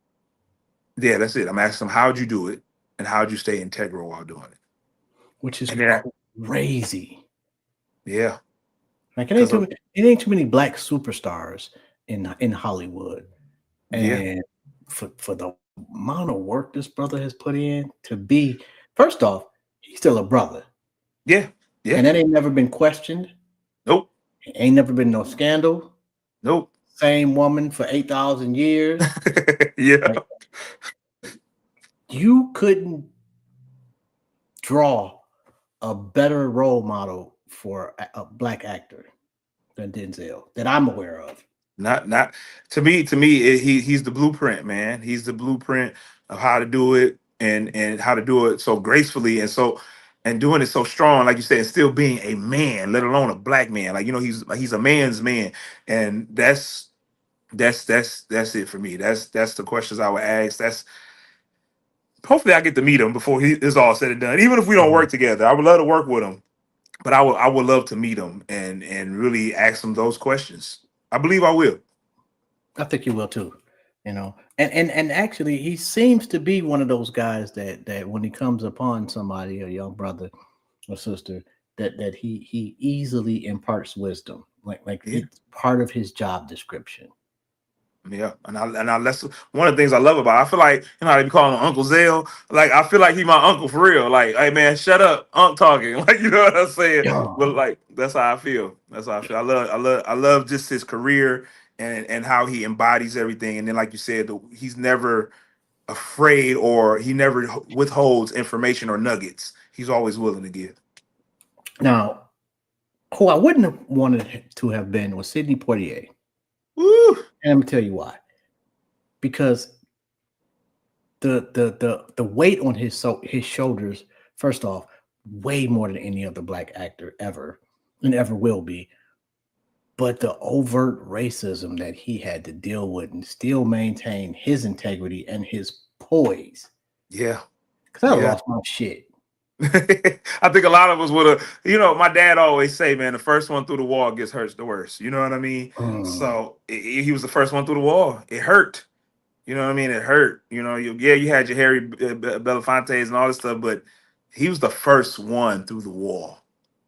yeah, that's it. I'm asking him how'd you do it, and how'd you stay integral while doing it? Which is And then crazy. yeah, Like because it ain't too many black superstars in Hollywood, yeah, and for the amount of work this brother has put in to be, first off, he's still a brother, yeah, yeah. and that ain't never been questioned. Nope, Ain't never been no scandal. nope. Same woman for 8,000 years. Yeah. Like you couldn't draw a better role model for a black actor than Denzel that I'm aware of. Not to me he's the blueprint, man. He's the blueprint of how to do it, and how to do it so gracefully, and doing it so strong, like you said, and still being a man, let alone a black man. Like, he's a man's man. And that's it for me. That's the questions I would ask. That's hopefully I get to meet him before he is all said and done. Even if we don't Mhm. work together, I would love to work with him. But I would love to meet him and really ask him those questions. I believe I will. I think you will too. And actually, he seems to be one of those guys that when he comes upon somebody, a young brother or sister, that he easily imparts wisdom. Like Yeah. it's part of his job description. Yeah, and I that's one of the things I love about it. I feel like, how they be calling him Uncle Zell. Like, I feel like he my uncle for real. Like, hey man, shut up, Unc talking. Like, you know what I'm saying? But Yeah. like, that's how I feel. That's how I feel. I love just his career, and how he embodies everything. And then, like you said, he's never afraid, or he never withholds information or nuggets. He's always willing to give. Now, who I wouldn't have wanted to have been was Sidney Poitier, Woo! and I'm gonna tell you why. Because the weight on his shoulders, first off, way more than any other black actor ever and ever will be. But the overt racism that he had to deal with and still maintain his integrity and his poise. Yeah, Because I yeah. lost my shit. I think a lot of us would have, my dad always say, man, the first one through the wall gets hurt the worst. You know what I mean? Mm. So he was the first one through the wall. It hurt. You know what I mean? It hurt. You had your Harry Belafontes and all this stuff, but he was the first one through the wall.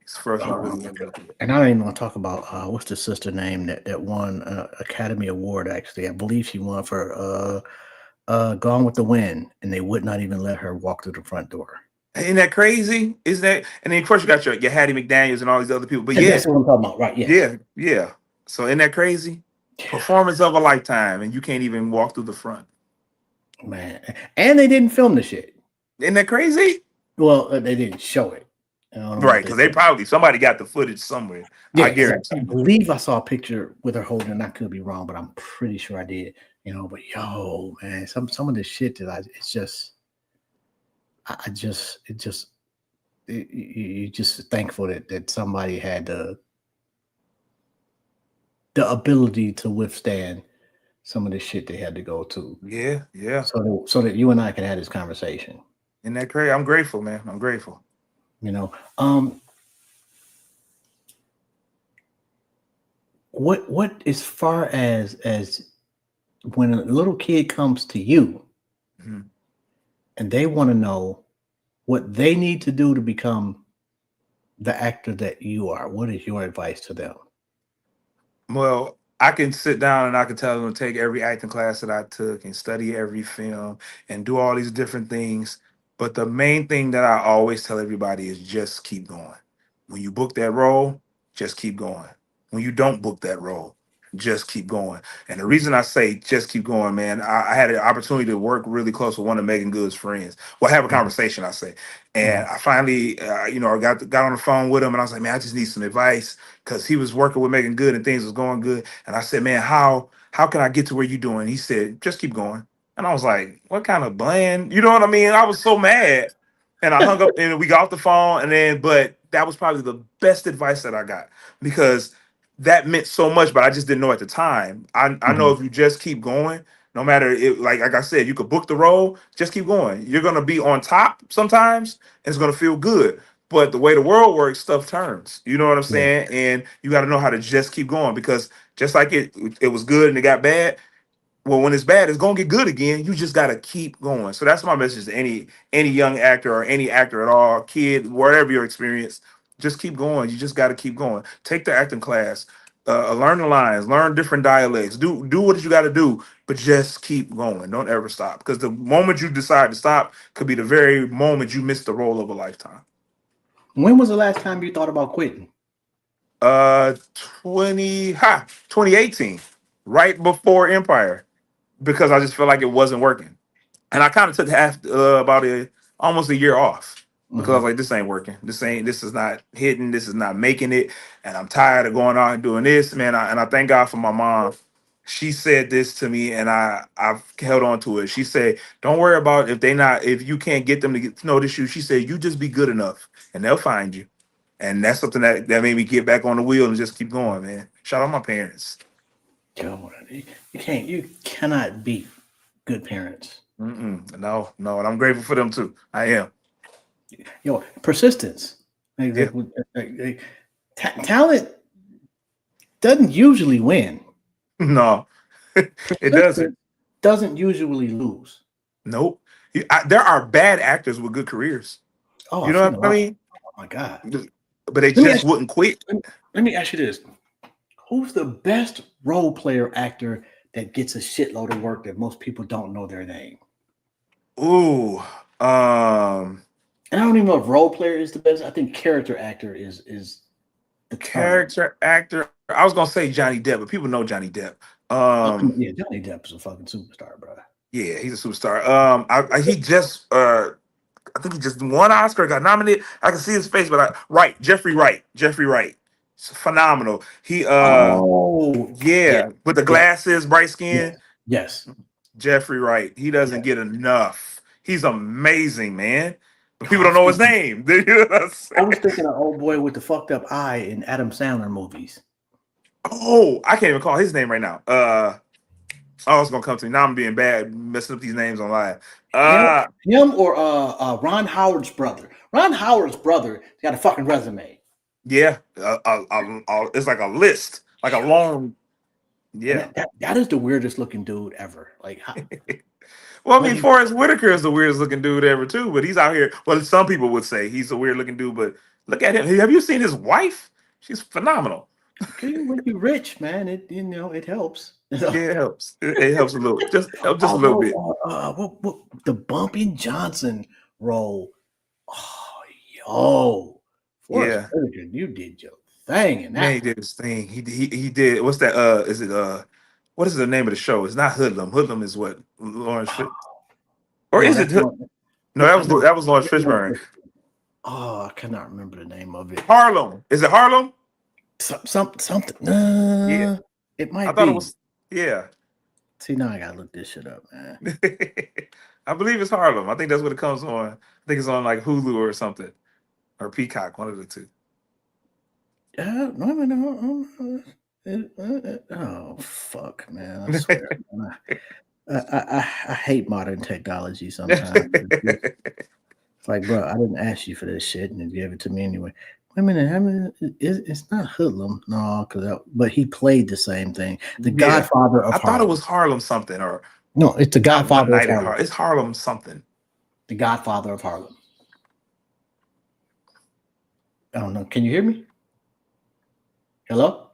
He's the first one Oh, really went through it. and I don't even want to talk about what's the sister name that won Academy Award. Actually, I believe she won for Gone with the Wind, and they would not even let her walk through the front door. Ain't that crazy? Isn't that? And then of course you got your Hattie McDaniels and all these other people. But And yeah, that's what I'm talking about, right? Yes. yeah, yeah. So isn't that crazy? Performance of a lifetime, and you can't even walk through the front. Man, and they didn't film the shit. Isn't that crazy? Well, they didn't show it. I don't know Right, what because they they said. probably somebody got the footage somewhere. Yeah, I because guarantee I you. believe I saw a picture with her holding. And I could be wrong, but I'm pretty sure I did. But yo, man, some of the shit it's just, I just, it just, you just thankful that somebody had the ability to withstand some of the shit they had to go to, Yeah, yeah. so that you and I can have this conversation. Isn't that crazy? I'm grateful, man. I'm grateful. You know, um, what as far as when a little kid comes to you Mhm. and they want to know what they need to do to become the actor that you are, what is your advice to them? Well, I can sit down and I can tell them to take every acting class that I took and study every film and do all these different things. But the main thing that I always tell everybody is just keep going. When you book that role, just keep going. When you don't book that role, just keep going. And the reason I say just keep going, man, I had an opportunity to work really close with one of Megan Good's friends. Well, have a Mhm, conversation, I say. And mhm. I finally, I got on the phone with him, and I was like, man, I just need some advice, because he was working with Megan Good and things was going good. And I said, man, how can I get to where you doing? He said, just keep going. And I was like, what kind of bland? You know what I mean? I was so mad. And I hung up and we got off the phone. But that was probably the best advice that I got because that meant so much, but I just didn't know at the time. I know Mhm. if you just keep going, no matter it, like I said, you could book the role, just keep going. You're gonna be on top sometimes, and it's gonna feel good. But the way the world works, stuff turns. You know what I'm Yeah. saying? And you got to know how to just keep going because just like it was good and it got bad, well, when it's bad, it's gonna get good again. You just gotta keep going. So that's my message to any young actor or any actor at all, kid, whatever your experience. Just keep going. You just gotta keep going. Take the acting class, learn the lines, learn different dialects. Do what you got to do, but just keep going. Don't ever stop because the moment you decide to stop could be the very moment you miss the role of a lifetime. When was the last time you thought about quitting? Uh, 2018, right before Empire, because I just felt like it wasn't working. And I kind of took about almost a year off because I was Mhm. like, this ain't working. This is not hitting. This is not making it. And I'm tired of going out and doing this, man. And I thank God for my mom. She said this to me, and I've held on to it. She said, "Don't worry about if you can't get them to get to notice you." She said, "You just be good enough, and they'll find you." And that's something that made me get back on the wheel and just keep going, man. Shout out my parents. Yo, you cannot beat good parents. No, no, and I'm grateful for them too. I am. Yo, persistence. Like, Yeah. talent doesn't usually win. No, it doesn't. Persistence doesn't usually lose. Nope. There are bad actors with good careers. Oh, You I've know seen a what I lot. mean? Oh my god. But they Let me just ask wouldn't quit. let me ask you this. Who's the best role player actor that gets a shitload of work that most people don't know their name? Ooh, um, And I don't even know if role player is the best. I think character actor is the term. character actor. I was gonna say Johnny Depp, but people know Johnny Depp. Um, Yeah, Johnny Depp is a fucking superstar, bro. yeah, he's a superstar. He just I think he just won an Oscar, got nominated. I can see his face, but Jeffrey Wright, it's phenomenal. Oh, yeah, Yeah, with the yeah, glasses, bright yes, skin. yes, Jeffrey Wright. He doesn't yes. get enough. He's amazing, man. But Oh, people I don't was know his thinking, name. You know what I'm I was saying? thinking of old boy with the fucked up eye in Adam Sandler movies. Oh, I can't even call his name right now. Oh, it's gonna come to me. Now I'm being bad, messing up these names on live. Him, Uh him or Ron Howard's brother. Ron Howard's brother got a fucking resume, yeah. It's like a list, like a long, and yeah. that is the weirdest looking dude ever. Like, Well, I but mean, he Forrest Whitaker is the weirdest looking dude ever too, but he's out here. Well, some people would say he's a weird looking dude, but look at him. Have you seen his wife? She's phenomenal. okay, when you rich, man, it helps. Yeah, it helps. It helps a little, just a little bit. Although what the Bumpy Johnson role, oh yo, Forrest Yeah, Whitaker, you did your thing in man, that he one. did his thing. He did. What's that? Is it what is the name of the show? It's not Hoodlum. Hoodlum is what Lawrence Fish, or No, is that's it? one. No, I know. that was Lawrence Fishburne. Oh, I cannot remember the name of it. Harlem. Is it Harlem? Something. Yeah, It I might thought it be. was. Yeah, See, now I gotta look this shit up, man. I believe it's Harlem. I think that's what it comes on. I think it's on like Hulu or something or Peacock, one of the two. No. Oh fuck, man! I swear, man. I hate modern technology sometimes. It's like, bro, I didn't ask you for this shit, and you gave it to me anyway. Wait a minute, it's not Hoodlum, no, but he played the same thing. The Yeah, Godfather I of thought it Harlem. was Harlem something or No, it's the not One Godfather of Night in Harlem. Harlem. It's Harlem something. The Godfather of Harlem. I don't know. Can you hear me? Hello?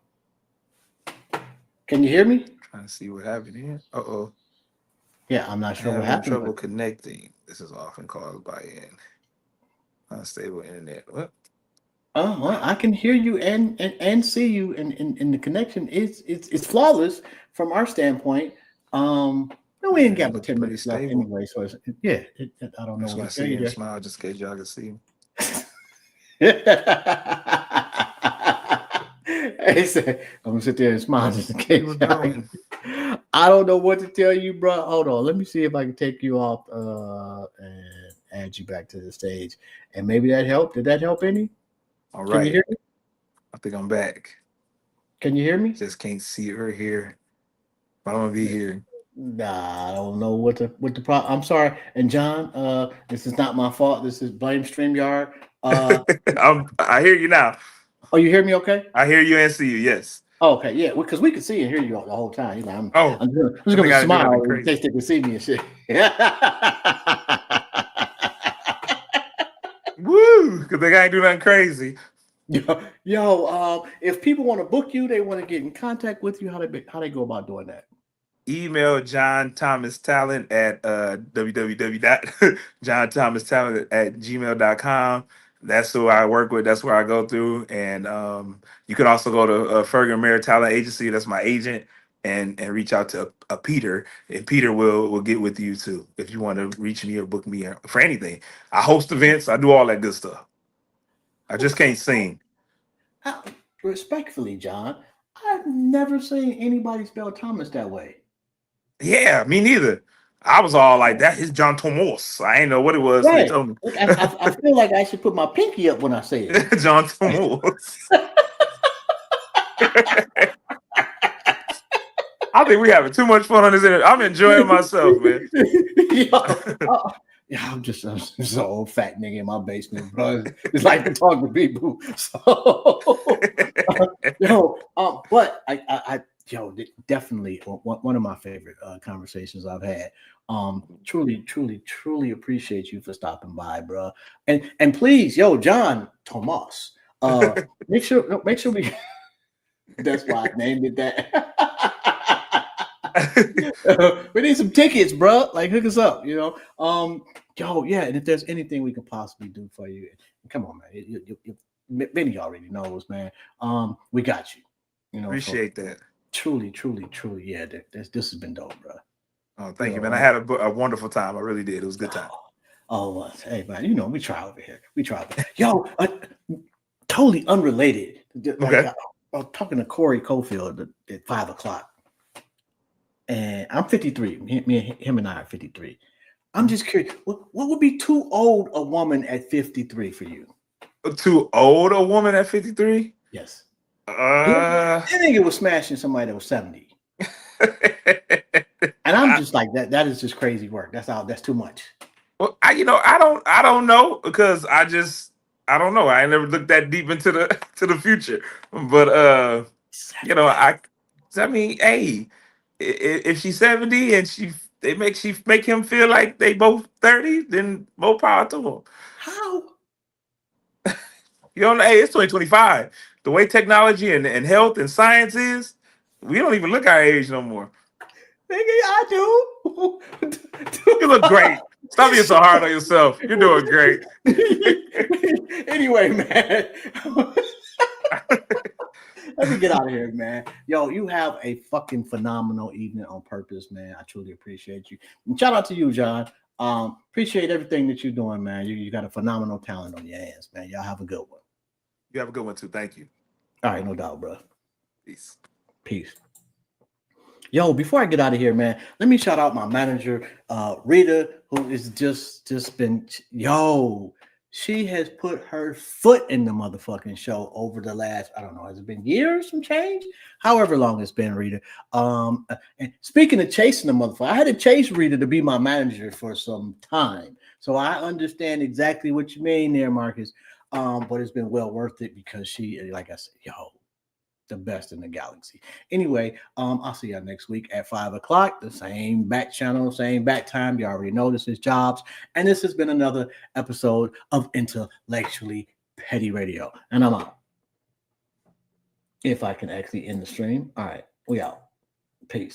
Can you hear me? Trying to see what happened here. Uh-oh. Yeah, I'm not sure what Having happened, but trouble connecting. This is often caused by an unstable internet. What? well, I can hear you and see you, and the connection is it's flawless from our standpoint. No, we ain't It got but looks 10 pretty minutes left stable. anyway, so yeah, I don't know That's what why I to tell sit you here and there. smile just in case y'all can see. He said, I'm gonna sit there and smile just in What you case. were doing? I don't know what to tell you, bro. Hold on. Let me see if I can take you off and add you back to the stage. And maybe that helped. Did that help any? All Can you right. hear me? I think I'm back. Can you hear me? Just can't see her here. But I'm gonna be here. Nah, I don't know what the problem. I'm sorry. And John, this is not my fault. This is blame StreamYard. I hear you now. Oh, you hear me okay? I hear you and see you. Yes. Oh, okay, yeah, because we can see and hear you the whole time. You know, Oh, I'm just I think gonna I didn't do nothing smile in crazy. case they can see me and shit. Woo! Because they ain't do nothing crazy. If people want to book you, they want to get in contact with you. How they go about doing that? Email John Thomas Talent at www.johnthomastalent@gmail.com. That's who I work with. That's where I go through. And you can also go to Fergus Mayer Talent Agency. That's my agent. And reach out to Peter, and Peter will get with you too if you want to reach me or book me for anything. I host events. I do all that good stuff. I just can't sing. Respectfully, John, I've never seen anybody spell Thomas that way. Yeah, me neither. I was all like, that is John Thomas. I ain't know what it was. So they Right. told me. I feel like I should put my pinky up when I say it. John Thomas. I think we having too much fun on this interview. I'm enjoying myself, man. I'm just an old fat nigga in my basement, bro. It's like to talk to people. So, but definitely one of my favorite conversations I've had. Truly appreciate you for stopping by, bro. And please, John Tomas, make sure we. That's why I named it that. We need some tickets, bro. Like, hook us up, and if there's anything we can possibly do for you, come on, man. Benny already knows, man. We got you. Appreciate that. Truly, yeah. This has been dope, bro. Oh, thank you, man. I had a wonderful time. I really did. It was a good time. Hey, man. We try over here. Totally unrelated. Okay. I was talking to Corey Cofield at 5:00. And I'm 53. Him and I are 53. I'm just curious. What would be too old a woman at 53 for you? Too old a woman at 53? Yes. I think it was smashing somebody that was 70. And I'm just like that. That is just crazy work. That's too much. Well, I don't know because I don't know. I never looked that deep into the future. But I mean, hey, if she's 70 and she make him feel like they both 30, then more power to him. How? Hey, it's 2025. The way technology and health and science is, we don't even look our age no more. Nigga, I do. You look great. Stop being so hard on yourself. You're doing great. Anyway, man. Let me get out of here, man. You have a fucking phenomenal evening on purpose, man. I truly appreciate you. And shout out to you, John. Appreciate everything that you're doing, man. You got a phenomenal talent on your hands, man. Y'all have a good one. You have a good one too. Thank you. All right, no doubt, bro. Peace. Before I get out of here, man, let me shout out my manager, Rita, who is just been, she has put her foot in the motherfucking show over the last, I don't know, has it been years, some change? However long it's been, Rita. And speaking of chasing the motherfucker, I had to chase Rita to be my manager for some time. So I understand exactly what you mean there, Marcus. But it's been well worth it because she, like I said, the best in the galaxy. Anyway, I'll see y'all next week at 5:00. The same back channel, same back time. You already know this is Jobs. And this has been another episode of Intellectually Petty Radio. And I'm out. If I can actually end the stream. All right, we out. Peace.